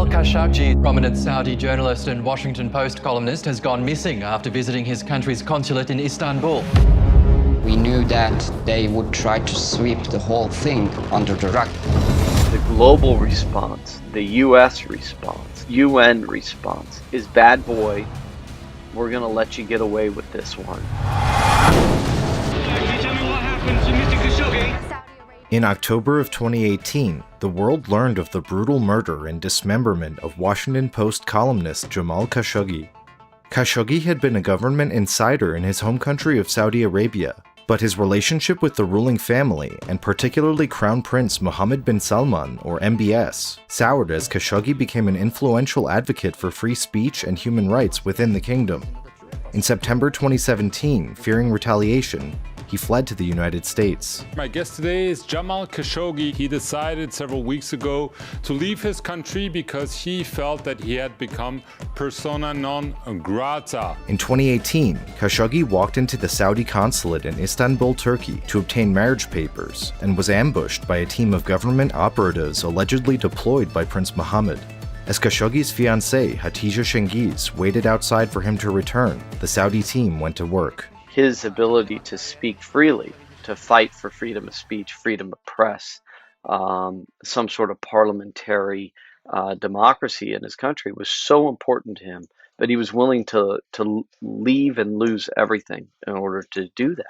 Khashoggi, prominent Saudi journalist and Washington Post columnist, has gone missing after visiting his country's consulate in Istanbul. We knew that they would try to sweep the whole thing under the rug. The global response, the US response, UN response is bad boy, we're gonna let you get away with this one. Can you tell me what happened to Mr. Khashoggi? In October of 2018, the world learned of the brutal murder and dismemberment of Washington Post columnist Jamal Khashoggi. Khashoggi had been a government insider in his home country of Saudi Arabia, but his relationship with the ruling family, and particularly Crown Prince Mohammed bin Salman, or MBS, soured as Khashoggi became an influential advocate for free speech and human rights within the kingdom. In September 2017, fearing retaliation, he fled to the United States. My guest today is Jamal Khashoggi. He decided several weeks ago to leave his country because he felt that he had become persona non grata. In 2018, Khashoggi walked into the Saudi consulate in Istanbul, Turkey to obtain marriage papers and was ambushed by a team of government operatives allegedly deployed by Prince Mohammed. As Khashoggi's fiancee, Hatice Cengiz, waited outside for him to return, the Saudi team went to work. His ability to speak freely, to fight for freedom of speech, freedom of press, some sort of parliamentary democracy in his country was so important to him that he was willing to leave and lose everything in order to do that.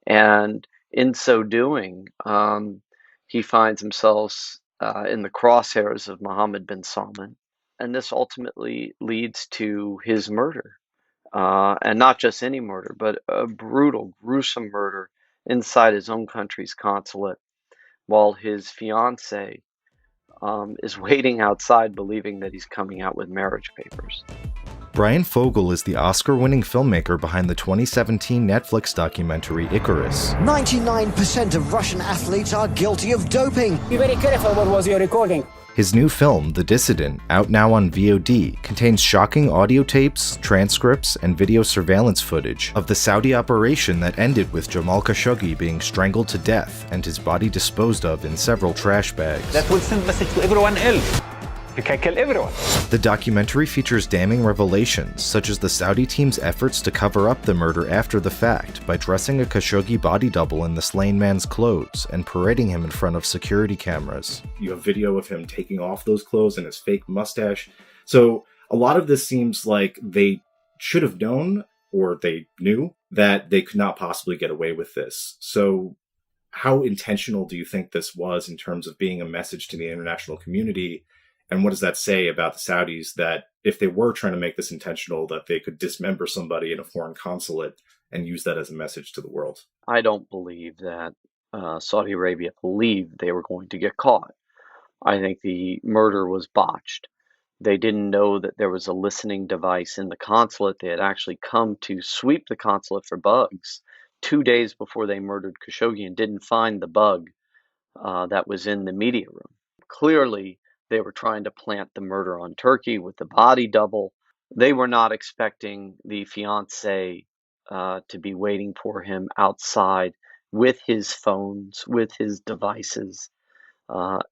And in so doing, he finds himself in the crosshairs of Mohammed bin Salman, and this ultimately leads to his murder. And not just any murder, but a brutal, gruesome murder inside his own country's consulate while his fiancée is waiting outside believing that he's coming out with marriage papers. Bryan Fogel is the Oscar-winning filmmaker behind the 2017 Netflix documentary Icarus. 99% of Russian athletes are guilty of doping. Be very careful what was your recording. His new film, The Dissident, out now on VOD, contains shocking audio tapes, transcripts, and video surveillance footage of the Saudi operation that ended with Jamal Khashoggi being strangled to death and his body disposed of in several trash bags. That will send message to everyone else. You can kill everyone. The documentary features damning revelations, such as the Saudi team's efforts to cover up the murder after the fact by dressing a Khashoggi body double in the slain man's clothes and parading him in front of security cameras. You have video of him taking off those clothes and his fake mustache. So a lot of this seems like they should have known, or they knew, that they could not possibly get away with this. So how intentional do you think this was in terms of being a message to the international community? And what does that say about the Saudis that if they were trying to make this intentional, that they could dismember somebody in a foreign consulate and use that as a message to the world? I don't believe that Saudi Arabia believed they were going to get caught. I think the murder was botched. They didn't know that there was a listening device in the consulate. They had actually come to sweep the consulate for bugs 2 days before they murdered Khashoggi and didn't find the bug that was in the media room. Clearly, they were trying to plant the murder on Turkey with the body double. They were not expecting the fiancé to be waiting for him outside with his phones, with his devices.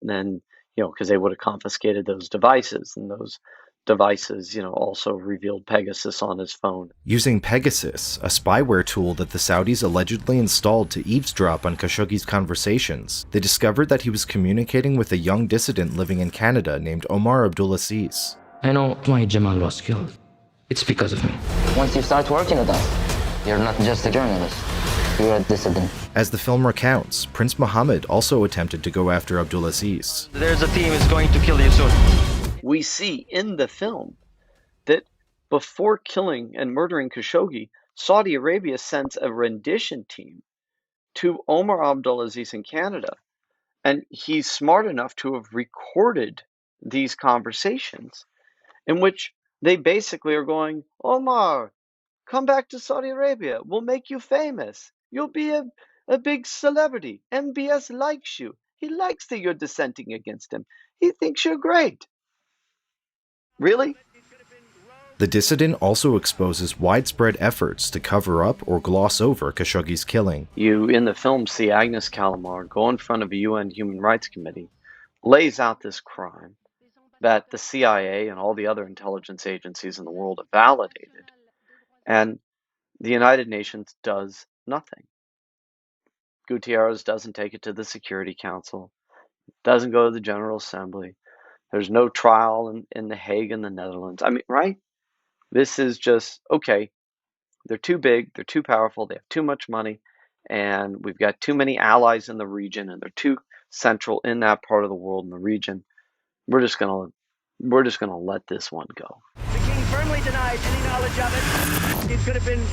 Then, because they would have confiscated those devices, and those devices, also revealed Pegasus on his phone. Using Pegasus, a spyware tool that the Saudis allegedly installed to eavesdrop on Khashoggi's conversations, they discovered that he was communicating with a young dissident living in Canada named Omar Abdulaziz. I know why Jamal was killed. It's because of me. Once you start working with us, you're not just a journalist, you're a dissident. As the film recounts, Prince Mohammed also attempted to go after Abdulaziz. There's a team is going to kill you soon. We see in the film that before killing and murdering Khashoggi, Saudi Arabia sends a rendition team to Omar Abdulaziz in Canada. And he's smart enough to have recorded these conversations in which they basically are going, Omar, come back to Saudi Arabia. We'll make you famous. You'll be a big celebrity. MBS likes you. He likes that you're dissenting against him. He thinks you're great. Really? The dissident also exposes widespread efforts to cover up or gloss over Khashoggi's killing. You, in the film, see Agnes Callamard go in front of a UN Human Rights Committee, lays out this crime, that the CIA and all the other intelligence agencies in the world have validated. And the United Nations does nothing. Gutierrez doesn't take it to the Security Council, doesn't go to the General Assembly. There's no trial in The Hague in the Netherlands. I mean, right? This is just, okay, they're too big, they're too powerful, they have too much money, and we've got too many allies in the region, and they're too central in that part of the world in the region. We're just gonna let this one go. The king firmly denies any knowledge of it. It could have been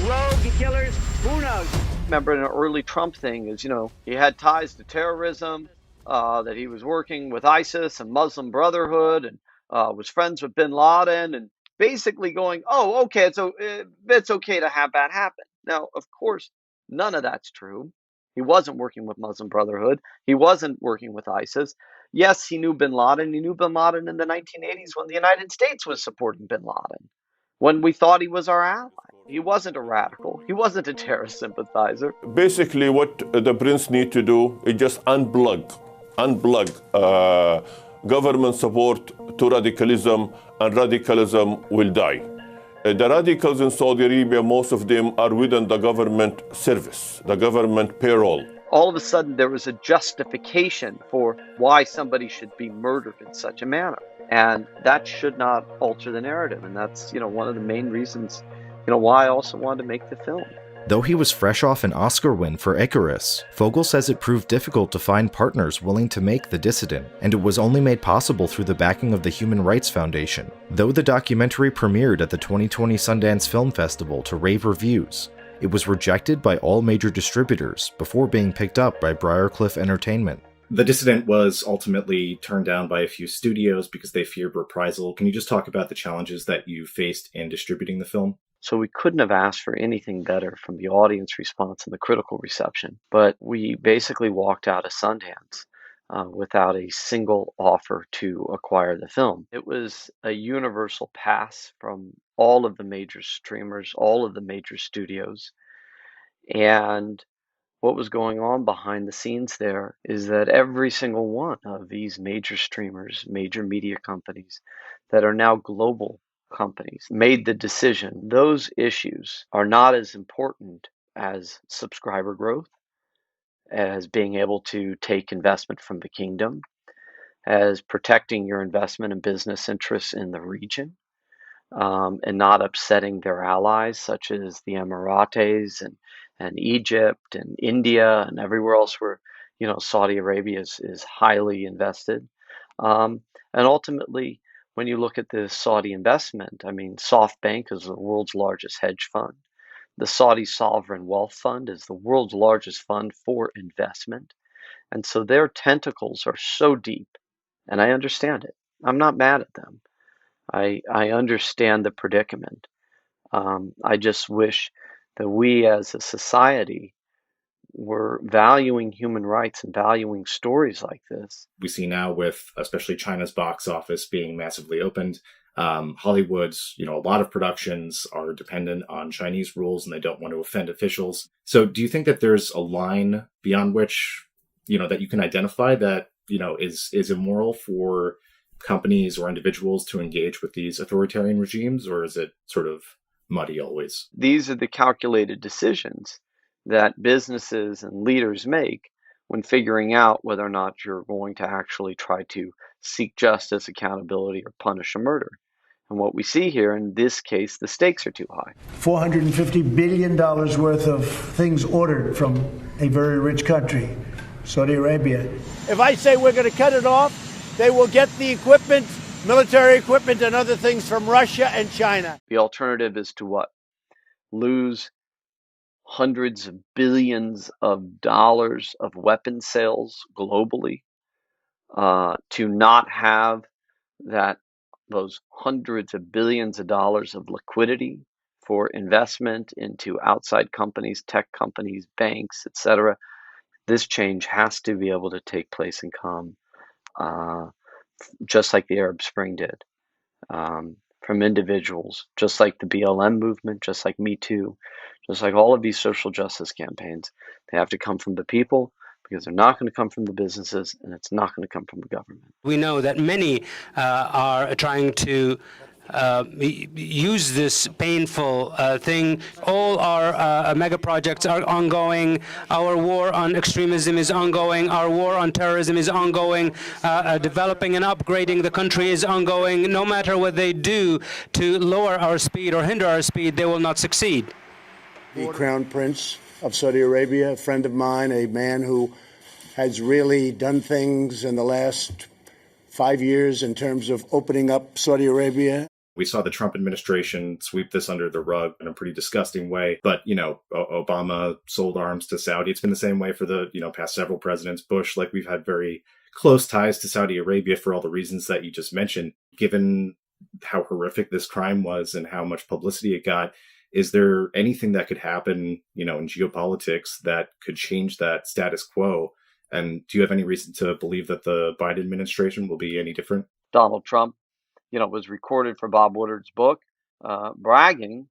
rogue killers. Who knows? Remember, an early Trump thing is, he had ties to terrorism, that he was working with ISIS and Muslim Brotherhood, and was friends with bin Laden, and basically going, oh, okay, it's okay to have that happen. Now, of course, none of that's true. He wasn't working with Muslim Brotherhood. He wasn't working with ISIS. Yes, he knew bin Laden. He knew bin Laden in the 1980s when the United States was supporting bin Laden, when we thought he was our ally. He wasn't a radical. He wasn't a terrorist sympathizer. Basically, what the prince need to do is just unplug government support to radicalism, and radicalism will die. The radicals in Saudi Arabia, most of them are within the government service, the government payroll. All of a sudden, there was a justification for why somebody should be murdered in such a manner. And that should not alter the narrative. And that's, one of the main reasons, why I also wanted to make the film. Though he was fresh off an Oscar win for Icarus, Fogel says it proved difficult to find partners willing to make The Dissident, and it was only made possible through the backing of the Human Rights Foundation. Though the documentary premiered at the 2020 Sundance Film Festival to rave reviews, it was rejected by all major distributors before being picked up by Briarcliff Entertainment. The Dissident was ultimately turned down by a few studios because they feared reprisal. Can you just talk about the challenges that you faced in distributing the film? So we couldn't have asked for anything better from the audience response and the critical reception. But we basically walked out of Sundance without a single offer to acquire the film. It was a universal pass from all of the major streamers, all of the major studios. And what was going on behind the scenes there is that every single one of these major streamers, major media companies that are now global companies made the decision those issues are not as important as subscriber growth, as being able to take investment from the kingdom, as protecting your investment and business interests in the region, and not upsetting their allies such as the Emirates and Egypt and India and everywhere else where Saudi Arabia is highly invested. And ultimately, when you look at the Saudi investment, SoftBank is the world's largest hedge fund. The Saudi Sovereign Wealth Fund is the world's largest fund for investment. And so their tentacles are so deep, and I understand it. I'm not mad at them. I understand the predicament. I just wish that we as a society were valuing human rights and valuing stories like this. We see now with especially China's box office being massively opened, Hollywood's, a lot of productions are dependent on Chinese rules and they don't want to offend officials. So do you think that there's a line beyond which, that you can identify that, is immoral for companies or individuals to engage with these authoritarian regimes, or is it sort of muddy always? These are the calculated decisions that businesses and leaders make when figuring out whether or not you're going to actually try to seek justice, accountability, or punish a murder. And what we see here, in this case, the stakes are too high. $450 billion worth of things ordered from a very rich country, Saudi Arabia. If I say we're going to cut it off, they will get the equipment, military equipment and other things from Russia and China. The alternative is to what? Lose hundreds of billions of dollars of weapon sales globally, to not have those hundreds of billions of dollars of liquidity for investment into outside companies, tech companies, banks, etc. This change has to be able to take place and come just like the Arab Spring did, from individuals, just like the BLM movement, just like Me Too, just like all of these social justice campaigns. They have to come from the people, because they're not going to come from the businesses and it's not going to come from the government. We know that many are trying to use this painful thing. All our mega projects are ongoing. Our war on extremism is ongoing. Our war on terrorism is ongoing. Developing and upgrading the country is ongoing. No matter what they do to lower our speed or hinder our speed, they will not succeed. The Crown Prince of Saudi Arabia, a friend of mine, a man who has really done things in the last 5 years in terms of opening up Saudi Arabia. We saw the Trump administration sweep this under the rug in a pretty disgusting way. But, Obama sold arms to Saudi. It's been the same way for the, past several presidents. Bush, we've had very close ties to Saudi Arabia for all the reasons that you just mentioned. Given how horrific this crime was and how much publicity it got, is there anything that could happen, in geopolitics that could change that status quo? And do you have any reason to believe that the Biden administration will be any different? Donald Trump, was recorded for Bob Woodward's book, bragging,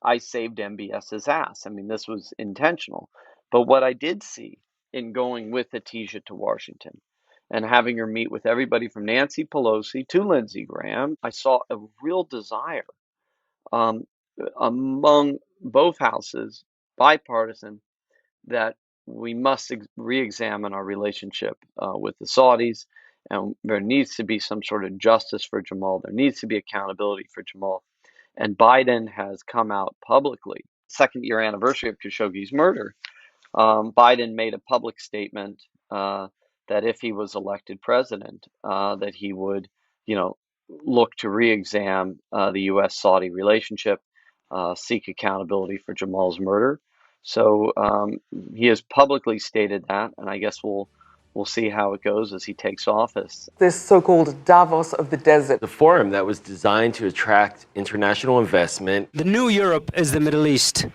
I saved MBS's ass. I mean, this was intentional. But what I did see in going with Hatice to Washington and having her meet with everybody from Nancy Pelosi to Lindsey Graham, I saw a real desire among both houses, bipartisan, that we must re-examine our relationship with the Saudis, and there needs to be some sort of justice for Jamal. There needs to be accountability for Jamal. And Biden has come out publicly, second year anniversary of Khashoggi's murder. Biden made a public statement that if he was elected president, that he would, look to re-examine the U.S.-Saudi relationship, seek accountability for Jamal's murder. So he has publicly stated that, and I guess we'll see how it goes as he takes office. This so-called Davos of the desert. The forum that was designed to attract international investment. The new Europe is the Middle East.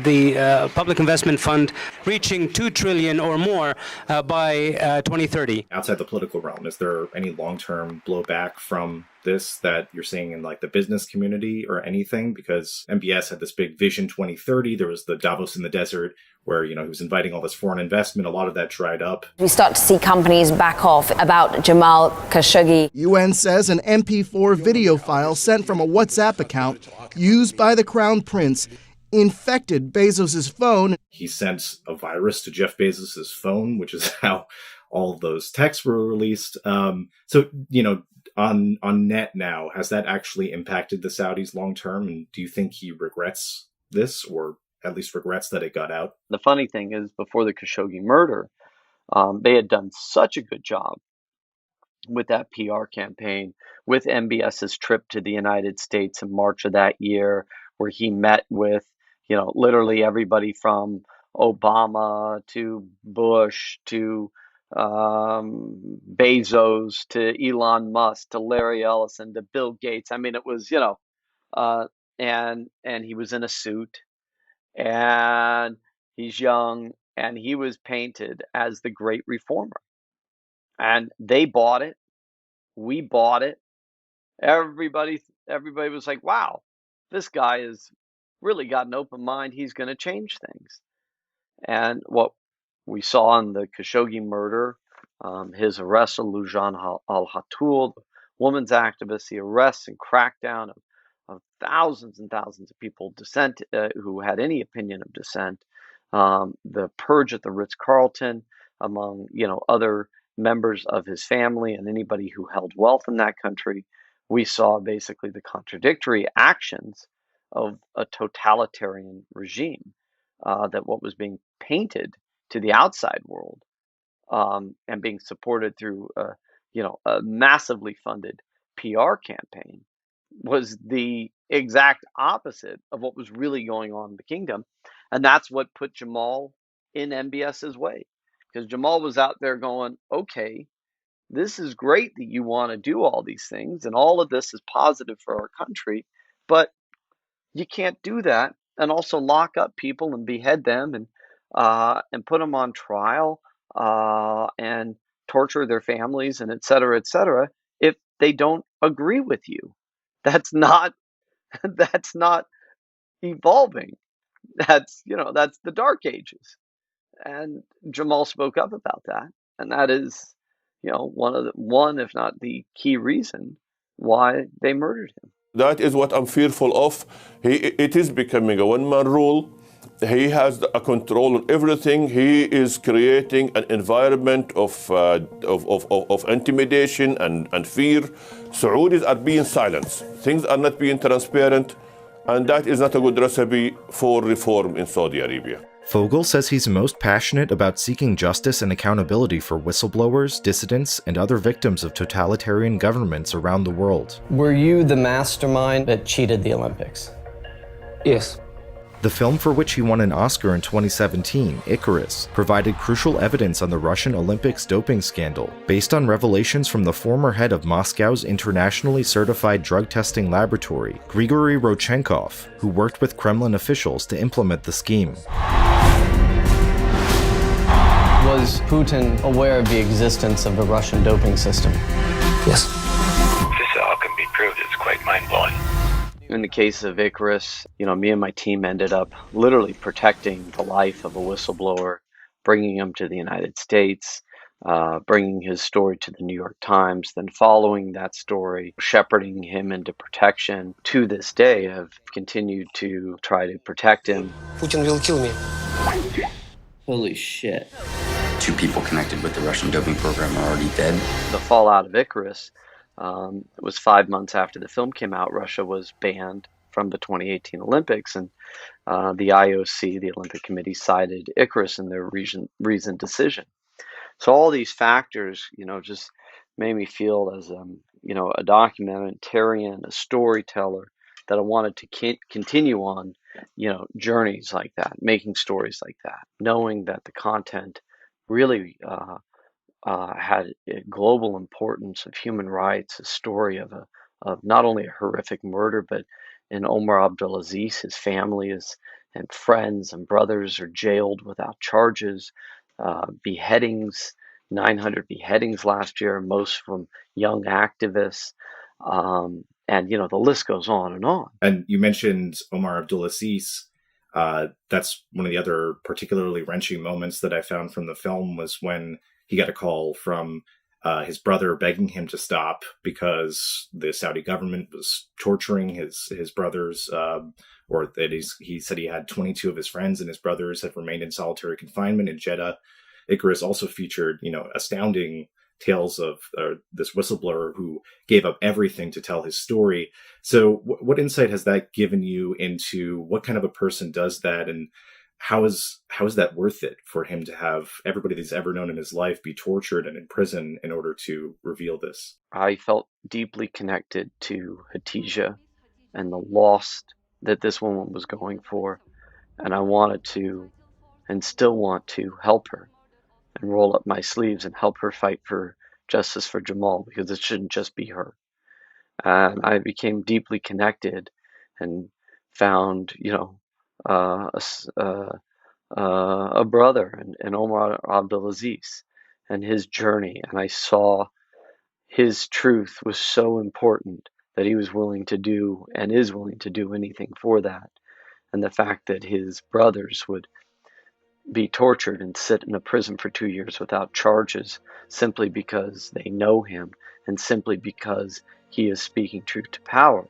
The public investment fund reaching $2 trillion or more by 2030. Outside the political realm, is there any long-term blowback from this that you're seeing in the business community or anything? Because MBS had this big Vision 2030. There was the Davos in the desert where, he was inviting all this foreign investment. A lot of that dried up. We start to see companies back off about Jamal Khashoggi. UN says an MP4 video file sent from a WhatsApp account used by the Crown Prince infected Bezos' phone. He sent a virus to Jeff Bezos' phone, which is how all of those texts were released. So, on net now, has that actually impacted the Saudis long term? And do you think he regrets this, or at least regrets that it got out? The funny thing is, before the Khashoggi murder, they had done such a good job with that PR campaign, with MBS's trip to the United States in March of that year, where he met with literally everybody from Obama to Bush to Bezos to Elon Musk to Larry Ellison to Bill Gates. I mean, it was, and he was in a suit and he's young and he was painted as the great reformer. And they bought it. We bought it. Everybody was like, wow, this guy is really got an open mind. He's going to change things. And what we saw in the Khashoggi murder, his arrest of Lujan al-Hatul, the women's activist, the arrests and crackdown of thousands and thousands of people who had any opinion of dissent, the purge at the Ritz-Carlton among other members of his family and anybody who held wealth in that country. We saw basically the contradictory actions of a totalitarian regime, that what was being painted to the outside world and being supported through a massively funded PR campaign was the exact opposite of what was really going on in the kingdom. And that's what put Jamal in MBS's way, because Jamal was out there going, okay, this is great that you want to do all these things and all of this is positive for our country, but you can't do that and also lock up people and behead them and put them on trial and torture their families and et cetera, if they don't agree with you. That's not evolving. That's the Dark Ages. And Jamal spoke up about that, and that is, one if not the key reason why they murdered him. That is what I'm fearful of. It is becoming a one-man rule. He has a control on everything. He is creating an environment of intimidation and fear. Saudis are being silenced. Things are not being transparent, and that is not a good recipe for reform in Saudi Arabia. Fogel says he's most passionate about seeking justice and accountability for whistleblowers, dissidents, and other victims of totalitarian governments around the world. Were you the mastermind that cheated the Olympics? Yes. The film for which he won an Oscar in 2017, Icarus, provided crucial evidence on the Russian Olympics doping scandal, based on revelations from the former head of Moscow's internationally certified drug testing laboratory, Grigory Rodchenkov, who worked with Kremlin officials to implement the scheme. Was Putin aware of the existence of the Russian doping system? Yes. This all can be proved. It's quite mind-blowing. In the case of Icarus, me and my team ended up literally protecting the life of a whistleblower, bringing him to the United States, bringing his story to the New York Times, then following that story, shepherding him into protection. To this day, I've continued to try to protect him. Putin will kill me. Holy shit. 2 people connected with the Russian doping program are already dead. The fallout of Icarus, it was 5 months after the film came out. Russia was banned from the 2018 Olympics, and the IOC, the Olympic Committee, cited Icarus in their reasoned decision. So all these factors, just made me feel as a documentarian, a storyteller, that I wanted to continue on, journeys like that, making stories like that, knowing that the content really had a global importance of human rights, a story of not only a horrific murder, but in Omar Abdulaziz, his family and friends and brothers are jailed without charges, beheadings, 900 beheadings last year, most from young activists. And, the list goes on and on. And you mentioned Omar Abdulaziz. That's one of the other particularly wrenching moments that I found from the film was when he got a call from his brother begging him to stop because the Saudi government was torturing his brothers, or that he said he had 22 of his friends and his brothers had remained in solitary confinement in Jeddah. Icarus also featured, astounding tales of this whistleblower who gave up everything to tell his story. So what insight has that given you into what kind of a person does that, and how is that worth it for him to have everybody that he's ever known in his life be tortured and in prison in order to reveal this? I felt deeply connected to Hatice and the loss that this woman was going for, and I wanted to and still want to help her and roll up my sleeves and help her fight for justice for Jamal, because it shouldn't just be her. And I became deeply connected and found, a brother in Omar Abdulaziz and his journey. And I saw his truth was so important that he was willing to do and is willing to do anything for that. And the fact that his brothers would be tortured and sit in a prison for 2 years without charges simply because they know him and simply because he is speaking truth to power.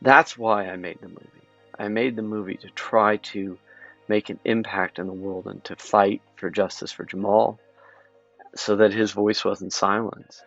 That's why I made the movie. I made the movie to try to make an impact in the world and to fight for justice for Jamal so that his voice wasn't silenced.